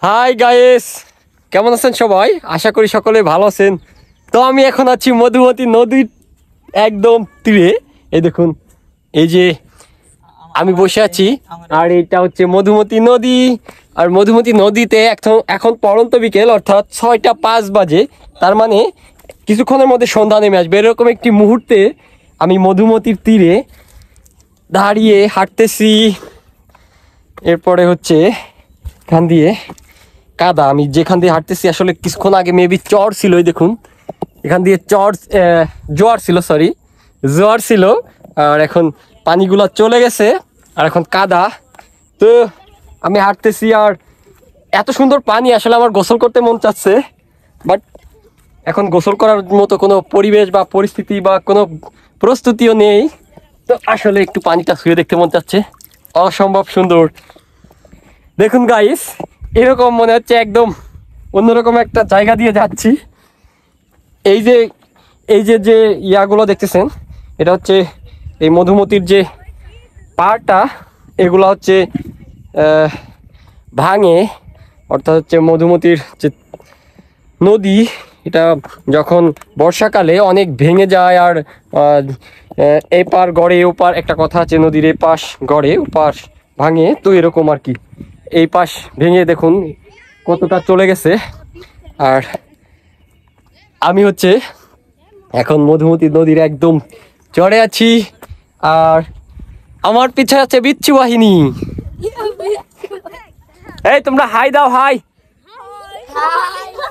Hi guys, কেমন আছেন সবাই? আশা করি সকলে ভালো আছেন। তো আমি এখন আছি মধুমতি নদীর একদম তীরে। এই দেখুন, এই যে আমি বসে আছি, আর এটা হচ্ছে মধুমতি নদী। আর মধুমতি নদীতে এখন পড়ন্ত বিকেল, অর্থাৎ 6টা 5 বাজে। তার মানে কিছুক্ষণের মধ্যে সন্ধ্যা নেমে আসবে। এরকম একটি মুহূর্তে আমি মধুমতির তীরে দাঁড়িয়ে হাঁটতেছি। এরপরে হচ্ছে এখান দিয়ে কাদা, আমি যেখান দিয়ে হাঁটতেছি আসলে কিছুক্ষণ আগে মেবি চর ছিল। এই দেখুন, এখান দিয়ে জোয়ার ছিল, আর এখন পানিগুলো চলে গেছে আর এখন কাদা। তো আমি হাঁটতেছি, আর এত সুন্দর পানি, আসলে আমার গোসল করতে মন চাচ্ছে, বাট এখন গোসল করার মতো কোনো পরিবেশ বা পরিস্থিতি বা কোনো প্রস্তুতিও নেই। তো আসলে একটু পানিটা ছুঁয়ে দেখতে মন চাচ্ছে, অসম্ভব সুন্দর। দেখুন গাইস, এরকম মনে হচ্ছে একদম অন্যরকম একটা জায়গা দিয়ে যাচ্ছি। এই যে ইয়াগুলো দেখতেছেন, এটা হচ্ছে এই মধুমতির যে পাড়টা, এগুলো হচ্ছে ভাঙে, অর্থাৎ হচ্ছে মধুমতির যে নদী, এটা যখন বর্ষাকালে অনেক ভেঙে যায়। আর এপার গড়ে ওপার, একটা কথা আছে, নদীর এপাশ গড়ে ওপাশ ভাঙে, তো এরকম আর কি। এই পাশ ভেঙে দেখুন কতটা চলে গেছে। আর আমি হচ্ছে এখন মধুমতি নদীর একদম চড়ে আছি, আর আমার পিছে আছে বিচ্ছু বাহিনী। এই তোমরা হাই দাও, হাই।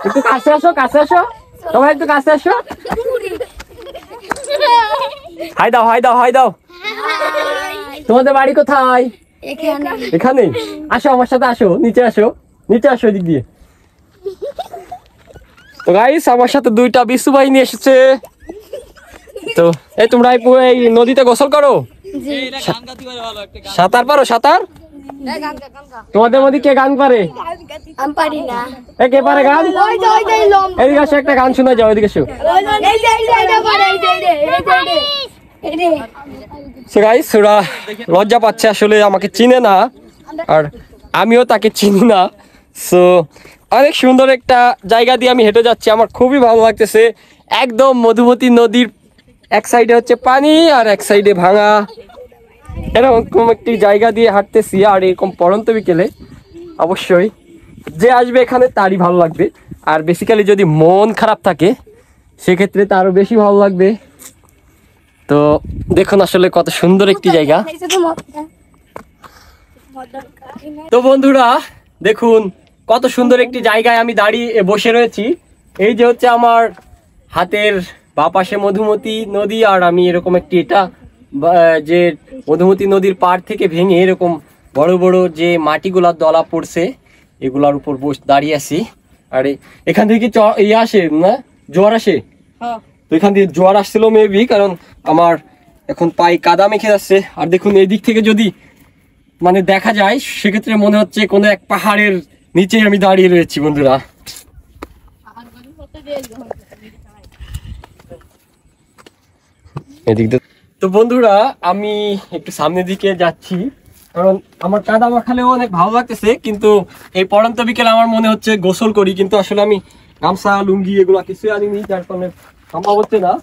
একটু কাছে আসো, কাছে আসো, সবাই একটু কাছে আসো। হাই দাও, হাই দাও, হাই দাও। তোমাদের বাড়ি কোথায়? এখানে। আসো আমার সাথে, আসো নিচে, আসো নিচে, আসো এদিক দিয়ে। তো গাইস, আমার সাথে 2টা বিচ্ছু বাহিনী এসেছে। তো এই তোমরা এই নদীতে গোসল করো? সাঁতার পারো? সাঁতার তোমাদের মধ্যে কে গান পারে? আমি পারি না। কে পারে গান? এদিকে আসো, একটা গান শোনা যাও, এদিকে এসো। সো গাইস, ওরা লজ্জা পাচ্ছে, আসলে আমাকে চিনে না আর আমিও তাকে চিনি না। সো অনেক সুন্দর একটা জায়গা দিয়ে আমি হেঁটে যাচ্ছি, আমার খুবই ভালো লাগতেছে। একদম মধুমতি নদীর এক সাইডে হচ্ছে পানি আর এক সাইডে ভাঙা, এরকম একটি জায়গা দিয়ে হাঁটতেছি। আর এরকম পড়ন্ত বিকেলে অবশ্যই যে আসবে এখানে তারই ভালো লাগবে, আর বেসিক্যালি যদি মন খারাপ থাকে সেক্ষেত্রে তারও বেশি ভালো লাগবে। তো দেখুন আসলে কত সুন্দর একটি জায়গা। তো বন্ধুরা দেখুন কত সুন্দর একটি জায়গায় আমি দাঁড়িয়ে বসে রয়েছি। এই যে হচ্ছে আমার হাতের বাঁ পাশে মধুমতি নদী, আর আমি এরকম একটি, এটা যে মধুমতি নদীর পাড় থেকে ভেঙে এরকম বড় বড় যে মাটিগুলার দলা পড়ছে, এগুলার উপর দাঁড়িয়ে আছি। আর এখান থেকে ইয়ে আসে না, জোয়ার আসে। তো এখান দিয়ে জোয়ার আসছিল মেবি, কারণ আমার এখন পায়ে কাদা মেখে যাচ্ছে। আর দেখুন এই দিক থেকে যদি মানে দেখা যায়, সেক্ষেত্রে মনে হচ্ছে কোনো এক পাহাড়ের নিচে আমি দাঁড়িয়ে রয়েছি বন্ধুরা। এদিক দিয়ে তো বন্ধুরা আমি একটু সামনের দিকে যাচ্ছি, কারণ আমার কাদা মাখালেও অনেক ভালো লাগতেছে, কিন্তু এই পড়ন্ত বিকেলে আমার মনে হচ্ছে গোসল করি, কিন্তু আসলে আমি গামছা লুঙ্গি এগুলো কিছু আনিনি, যার কারণে সম্ভব হচ্ছে না।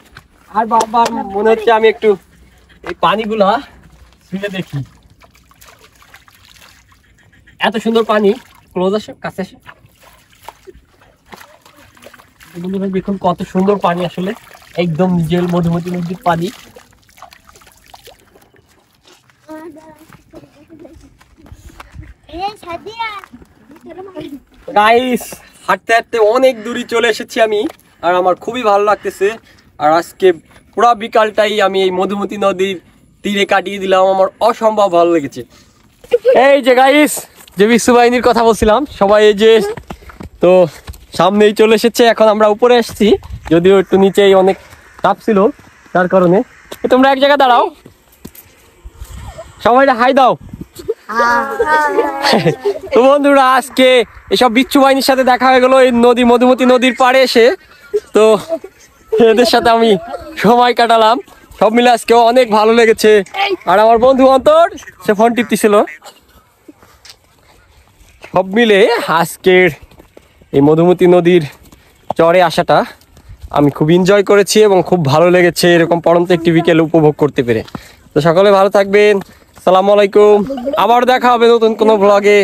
আর বারবার মনে হচ্ছে আমি একটু এই পানিগুলা ছুঁয়ে দেখি। এত সুন্দর পানি, ক্লোজ আসে, কাছে আসে। দেখুন কত সুন্দর পানি, আসলে একদম নিজের মধুমতি নদীর পানি। গাইস, হাঁটতে হাঁটতে অনেক দূরে চলে এসেছি আমি, আর আমার খুবই ভালো লাগতেছে। আর আজকে পুরো বিকালটাই আমি এই মধুমতি নদীর তীরে কাটিয়ে দিলাম, আমার অসম্ভব ভালো লেগেছে। এই যে গাইস, যে বিচ্ছু বাহিনীর কথা বলছিলাম, সবাই এই যে তো সামনেই চলে এসেছে। এখন আমরা উপরে এসেছি, যদিও একটু নিচেই অনেক তাপ ছিল, তার কারণে। তোমরা এক জায়গায় দাঁড়াও, সবাই হাই দাও। তো বন্ধুরা আজকে এসব বিচ্ছু বাহিনীর সাথে দেখা হয়ে গেল এই মধুমতি নদীর পাড়ে এসে। তো এদের সাথে আমি সময় কাটালাম, সব মিলে আজকে অনেক ভালো লেগেছে। আর আমার বন্ধু অন্তর, সে ফোন টিপতেছিল। সব মিলে আজকের এই মধুমতি নদীর চরে আসাটা আমি খুব এনজয় করেছি এবং খুব ভালো লেগেছে এরকম পড়ন্ত একটি বিকেল উপভোগ করতে পেরে। তো সকলে ভালো থাকবেন, আসসালামু আলাইকুম, আবার দেখা হবে নতুন কোনো ব্লগে।